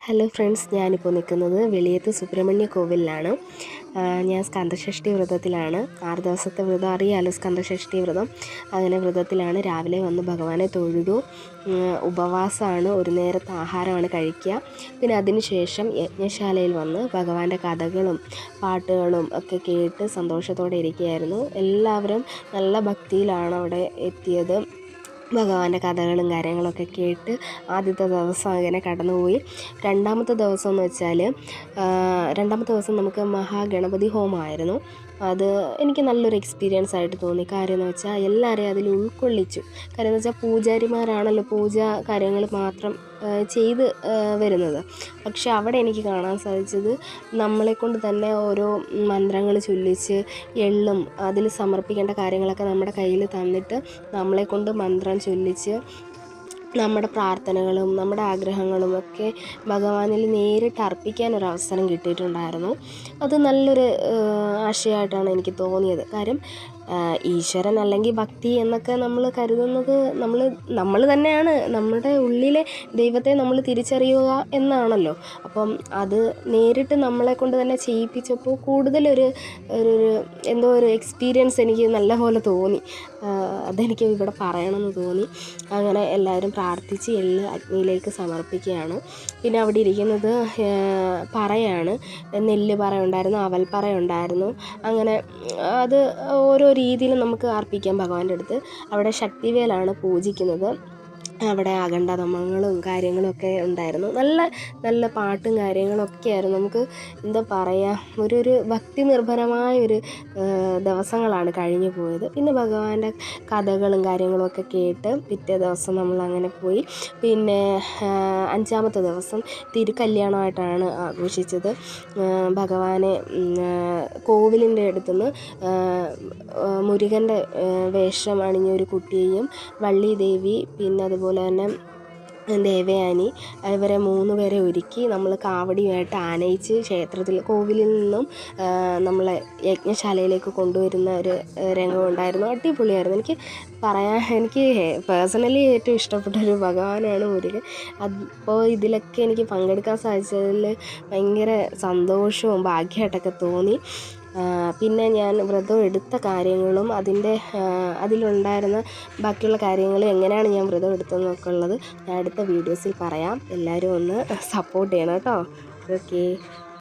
Hello friends, ഞാനിപ്പോൾ നിൽക്കുന്നത് വെളിയത്ത് സുബ്രഹ്മണ്യ കോവിലിലാണ്. ഞാൻ സ്കന്ദഷഷ്ഠി വ്രതത്തിലാണ്. 6 ദിവസത്തെ വ്രതം അറിയാമല്ലോ, സ്കന്ദഷഷ്ഠി വ്രതം. അങ്ങനെ വ്രതത്തിലാണ്. രാവിലെ വന്ന് ഭഗവാനെ തൊഴുതു. ഉപവാസമാണ്, ഒരു നേരത്തെ ആഹാരമാണ് കഴിക്കുക. പിന്നെ അതിനുശേഷം യജ്ഞശാലയിൽ വന്ന് ഭഗവാന്റെ കഥകളും പാട്ടുകളും ഒക്കെ കേട്ട് സന്തോഷത്തോടെ ഇരിക്കുകയായിരുന്നു. എല്ലാവരും നല്ല ഭക്തിയിലാണ് അവിടെ എത്തിയത്. ഭഗവാന്റെ കഥകളും കാര്യങ്ങളൊക്കെ കേട്ട് ആദ്യത്തെ ദിവസം അങ്ങനെ കടന്നുപോയി. രണ്ടാമത്തെ ദിവസം എന്ന് വെച്ചാൽ രണ്ടാമത്തെ ദിവസം നമുക്ക് മഹാഗണപതി ഹോമമായിരുന്നു. അത് എനിക്ക് നല്ലൊരു എക്സ്പീരിയൻസ് ആയിട്ട് തോന്നി. കാര്യം എന്ന് വെച്ചാൽ എല്ലാവരെയും അതിൽ ഉൾക്കൊള്ളിച്ചു. കാര്യം എന്ന് വെച്ചാൽ പൂജാരിമാരാണല്ലോ പൂജ കാര്യങ്ങൾ മാത്രം ചെയ്ത് വരുന്നത്. പക്ഷെ അവിടെ എനിക്ക് കാണാൻ സാധിച്ചത് നമ്മളെക്കൊണ്ട് തന്നെ ഓരോ മന്ത്രങ്ങൾ ചൊല്ലിച്ച് എള്ളും അതിൽ സമർപ്പിക്കേണ്ട കാര്യങ്ങളൊക്കെ നമ്മുടെ കയ്യിൽ തന്നിട്ട് നമ്മളെക്കൊണ്ട് മന്ത്രം ചൊല്ലിച്ച് നമ്മുടെ പ്രാർത്ഥനകളും നമ്മുടെ ആഗ്രഹങ്ങളും ഒക്കെ ഭഗവാനിൽ നേരിട്ട് അർപ്പിക്കാനൊരവസരം കിട്ടിയിട്ടുണ്ടായിരുന്നു. അത് നല്ലൊരു ആശയമായിട്ടാണ് എനിക്ക് തോന്നിയത്. കാര്യം ഈശ്വരൻ അല്ലെങ്കിൽ ഭക്തി എന്നൊക്കെ നമ്മൾ കരുതുന്നത് നമ്മൾ തന്നെയാണ് നമ്മുടെ ഉള്ളിലെ ദൈവത്തെ നമ്മൾ തിരിച്ചറിയുക എന്നാണല്ലോ. അപ്പം അത് നേരിട്ട് നമ്മളെ കൊണ്ട് തന്നെ ചെയ്യിപ്പിച്ചപ്പോൾ കൂടുതലൊരു എന്തോ ഒരു എക്സ്പീരിയൻസ് എനിക്ക് നല്ലപോലെ തോന്നി. അതെനിക്ക് ഇവിടെ പറയണമെന്ന് തോന്നി. അങ്ങനെ എല്ലാവരും പ്രാർത്ഥിച്ച് എള്ള് അഗ്നിയിലേക്ക് സമർപ്പിക്കുകയാണ്. പിന്നെ അവിടെ ഇരിക്കുന്നത് പറയാണ്, നെല്ല് പറയുണ്ടായിരുന്നു, അവൽ പറയുണ്ടായിരുന്നു. അങ്ങനെ അത് ഓരോ രീതിയിൽ നമുക്ക് അർപ്പിക്കാം ഭഗവാന്റെ അടുത്ത്. അവിടെ ശക്തിവേലാണ് പൂജിക്കുന്നത്. അവിടെ അഖണ്ഡതമങ്ങളും കാര്യങ്ങളൊക്കെ ഉണ്ടായിരുന്നു. നല്ല നല്ല പാട്ടും കാര്യങ്ങളൊക്കെ ആയിരുന്നു. നമുക്ക് എന്താ പറയുക, ഒരു ഭക്തി നിർഭരമായൊരു ദിവസങ്ങളാണ് കഴിഞ്ഞു പോയത്. പിന്നെ ഭഗവാന്റെ കഥകളും കാര്യങ്ങളൊക്കെ കേട്ട് പിറ്റേ ദിവസം നമ്മൾ അങ്ങനെ പോയി. പിന്നെ 5-ാമത്തെ ദിവസം തിരുക്കല്യാണമായിട്ടാണ് ആഘോഷിച്ചത്. ഭഗവാനെ കോവിലിൻ്റെ അടുത്തുനിന്ന് മുരുകൻ്റെ വേഷം അണിഞ്ഞ ഒരു കുട്ടിയെയും വള്ളി ദേവി പിന്നെ അതുപോലെ തന്നെ ദേവയാനി ഇവരെ 3 പേരെ ഒരുക്കി നമ്മൾ കാവടിയുമായിട്ട് ആനയിച്ച് ക്ഷേത്രത്തിൽ കോവിലിൽ നിന്നും നമ്മളെ യജ്ഞശാലയിലേക്ക് കൊണ്ടുവരുന്ന ഒരു രംഗമുണ്ടായിരുന്നു. അടിപൊളിയായിരുന്നു. എനിക്ക് പേഴ്സണലി ഏറ്റവും ഇഷ്ടപ്പെട്ടൊരു ഭഗവാനാണ് മുരുകൻ. അപ്പോൾ ഇതിലൊക്കെ എനിക്ക് പങ്കെടുക്കാൻ സാധിച്ചതിൽ ഭയങ്കര സന്തോഷവും ഭാഗ്യമായിട്ടൊക്കെ തോന്നി. പിന്നെ ഞാൻ വ്രതം എടുത്ത കാര്യങ്ങളും അതിലുണ്ടായിരുന്ന ബാക്കിയുള്ള കാര്യങ്ങളും എങ്ങനെയാണ് ഞാൻ വ്രതം എടുത്തതെന്നൊക്കെ ഉള്ളത് ഞാൻ അടുത്ത വീഡിയോസിൽ പറയാം. എല്ലാവരും ഒന്ന് സപ്പോർട്ട് ചെയ്യണം കേട്ടോ. ഓക്കേ.